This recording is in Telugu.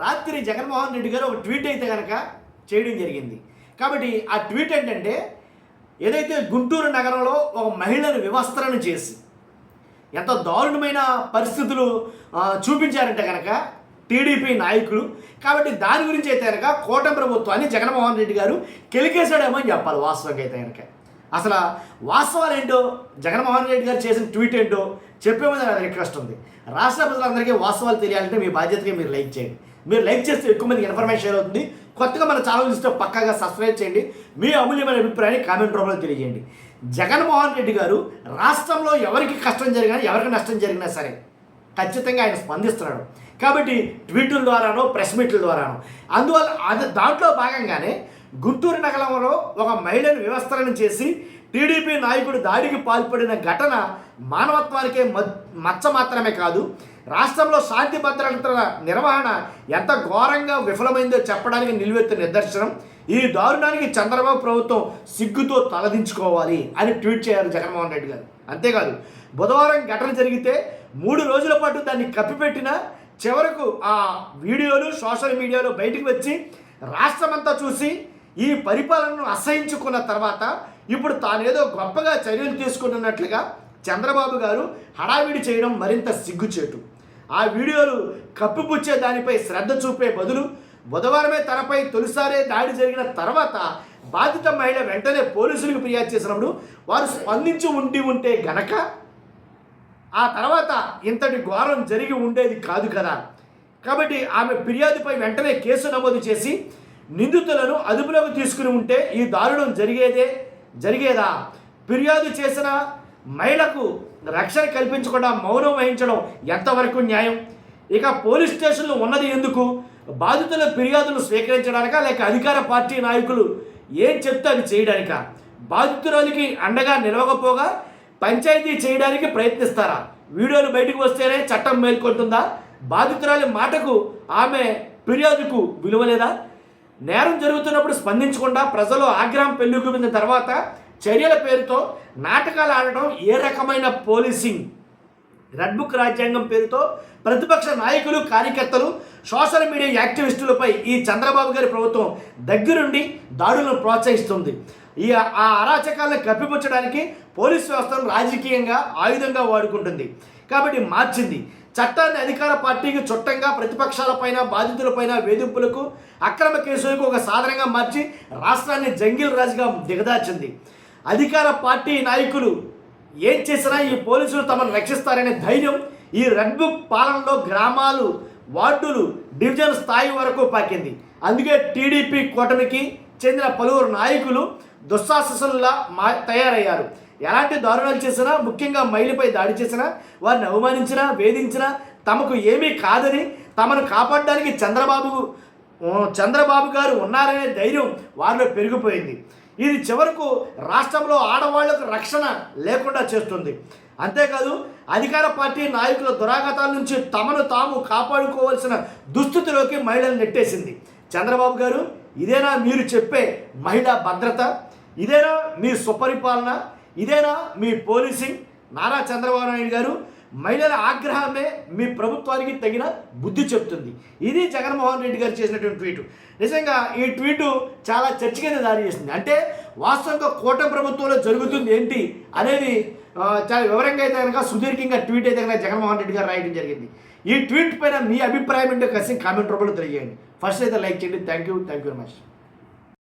రాత్రి జగన్మోహన్ రెడ్డి గారు ఒక ట్వీట్ అయితే కనుక చేయడం జరిగింది. కాబట్టి ఆ ట్వీట్ ఏంటంటే, ఏదైతే గుంటూరు నగరంలో ఒక మహిళను వివస్త్రణ చేసి ఎంత దారుణమైన పరిస్థితులు చూపించారంటే కనుక టీడీపీ నాయకులు. కాబట్టి దాని గురించి అయితే కనుక కూటమి ప్రభుత్వాన్ని జగన్మోహన్ రెడ్డి గారు కెలికేశాడేమో అని చెప్పాలి. వాస్తవంగా అయితే కనుక అసలు వాస్తవాలు ఏంటో, జగన్మోహన్ రెడ్డి గారు చేసిన ట్వీట్ ఏంటో చెప్పేమని నాకు రిక్వెస్ట్ ఉంది. రాష్ట్ర ప్రజలందరికీ వాస్తవాలు తెలియాలంటే మీ బాధ్యతగా మీరు లైక్ చేయండి. మీరు లైక్ చేస్తే ఎక్కువ మందికి ఇన్ఫర్మేషన్ షేర్ అవుతుంది. కొత్తగా మన ఛానల్ చూస్తే పక్కాగా సబ్స్క్రైబ్ చేయండి. మీ అమూల్యమైన అభిప్రాయాన్ని కామెంట్ రూపంలో తెలియజేయండి. జగన్మోహన్ రెడ్డి గారు రాష్ట్రంలో ఎవరికి కష్టం జరిగినా ఎవరికి నష్టం జరిగినా సరే ఖచ్చితంగా ఆయన స్పందిస్తున్నాడు. కాబట్టి ట్వీట్ల ద్వారానో ప్రెస్ మీట్ల ద్వారానో అందువల్ల దాంట్లో భాగంగానే గుంటూరు నగరంలో ఒక మహిళను వివస్త్రణ చేసి టీడీపీ నాయకుడు దాడికి పాల్పడిన ఘటన మానవత్వానికే మచ్చ మాత్రమే కాదు, రాష్ట్రంలో శాంతి భద్రతల నిర్వహణ ఎంత ఘోరంగా విఫలమైందో చెప్పడానికి నిలువెత్తు నిదర్శనం. ఈ దారుణానికి చంద్రబాబు ప్రభుత్వం సిగ్గుతో తలదించుకోవాలి అని ట్వీట్ చేయాలి జగన్మోహన్ రెడ్డి గారు. అంతేకాదు, బుధవారం ఘటన జరిగితే 3 రోజుల పాటు దాన్ని కప్పిపెట్టిన చివరకు ఆ వీడియోలు సోషల్ మీడియాలో బయటకు వచ్చి రాష్ట్రమంతా చూసి ఈ పరిపాలనను అసహించుకున్న తర్వాత ఇప్పుడు తానేదో గొప్పగా చర్యలు తీసుకుంటున్నట్లుగా చంద్రబాబు గారు హడావిడి చేయడం మరింత సిగ్గుచేటు. ఆ వీడియోలు కప్పిపుచ్చే దానిపై శ్రద్ధ చూపే బదులు బుధవారమే తనపై తొలిసారే దాడి జరిగిన తర్వాత బాధిత మహిళ వెంటనే పోలీసులకు ఫిర్యాదు చేసినప్పుడు వారు స్పందించి ఉంటే గనక ఆ తర్వాత ఇంతటి ఘోరం జరిగి ఉండేది కాదు కదా. కాబట్టి ఆమె ఫిర్యాదుపై వెంటనే కేసు నమోదు చేసి నిందితులను అదుపులోకి తీసుకుని ఉంటే ఈ దారుణం జరిగేదా? ఫిర్యాదు చేసిన మహిళకు రక్షణ కల్పించకుండా మౌనం వహించడం ఎంతవరకు న్యాయం? ఇక పోలీస్ స్టేషన్లు ఉన్నది ఎందుకు? బాధితుల ఫిర్యాదులు స్వీకరించడానికా, లేక అధికార పార్టీ నాయకులు ఏం చెప్తే అది చేయడానికా? బాధితురాలికి అండగా నిలవకపోగా పంచాయతీ చేయడానికి ప్రయత్నిస్తారా? వీడియోలు బయటకు వస్తేనే చట్టం మేల్కొంటుందా? బాధితురాలి మాటకు ఆమె ఫిర్యాదుకు విలువలేదా? నేరం జరుగుతున్నప్పుడు స్పందించకుండా ప్రజలు ఆగ్రహం పెళ్ళుకున్న తర్వాత చర్యల పేరుతో నాటకాలు ఆడటం ఏ రకమైన పోలీసింగ్? రెడ్ బుక్ రాజ్యాంగం పేరుతో ప్రతిపక్ష నాయకులు, కార్యకర్తలు, సోషల్ మీడియా యాక్టివిస్టులపై ఈ చంద్రబాబు గారి ప్రభుత్వం దగ్గరుండి దాడులను ప్రోత్సహిస్తుంది. ఆ అరాచకాలను కప్పిపుచ్చడానికి పోలీస్ వ్యవస్థను రాజకీయంగా ఆయుధంగా వాడుకుంటుంది. కాబట్టి మార్చింది. చట్టాన్ని అధికార పార్టీకి చుట్టంగా ప్రతిపక్షాలపైన, బాధితులపైన వేధింపులకు, అక్రమ కేసులకు ఒక సాధనంగా మార్చి రాష్ట్రాన్ని జంగిల్ రాజుగా దిగదార్చింది. అధికార పార్టీ నాయకులు ఏం చేసినా ఈ పోలీసులు తమను రక్షిస్తారనే ధైర్యం ఈ రెడ్ బుక్ పాలనలో గ్రామాలు, వార్డులు, డివిజన్ స్థాయి వరకు పాకింది. అందుకే టీడీపీ కూటమికి చెందిన పలువురు నాయకులు దుస్సాహసుల్లా తయారయ్యారు. ఎలాంటి దారుణాలు చేసినా, ముఖ్యంగా మహిళపై దాడి చేసినా, వారిని అవమానించినా, వేధించినా తమకు ఏమీ కాదని, తమను కాపాడడానికి చంద్రబాబు గారు ఉన్నారనే ధైర్యం వారిలో పెరిగిపోయింది. ఇది చివరకు రాష్ట్రంలో ఆడవాళ్లకు రక్షణ లేకుండా చేస్తుంది. అంతేకాదు, అధికార పార్టీ నాయకుల దురాఘాతాల నుంచి తమను తాము కాపాడుకోవాల్సిన దుస్థితిలోకి మహిళలు నెట్టేసింది. చంద్రబాబు గారు, ఇదేనా మీరు చెప్పే మహిళా భద్రత? ఇదేనా మీ సుపరిపాలన? ఇదేనా మీ పోలీసింగ్? నారా చంద్రబాబు నాయుడు గారు, మహిళల ఆగ్రహమే మీ ప్రభుత్వానికి తగిన బుద్ధి చెప్తుంది. ఇది జగన్మోహన్ రెడ్డి గారు చేసినటువంటి ట్వీటు. నిజంగా ఈ ట్వీటు చాలా చర్చకైతే దారి చేస్తుంది. అంటే వాస్తవంగా కూటమి ప్రభుత్వంలో జరుగుతుంది ఏంటి అనేది చాలా వివరంగా అయితే కనుక సుదీర్ఘంగా ట్వీట్ అయితే కనుక జగన్మోహన్ రెడ్డి గారు రాయడం జరిగింది. ఈ ట్వీట్ పైన మీ అభిప్రాయం ఏంటో ఖచ్చితంగా కామెంట్ రూపంలో తెలియజేయండి. ఫస్ట్ అయితే లైక్ చేయండి. Thank you very much.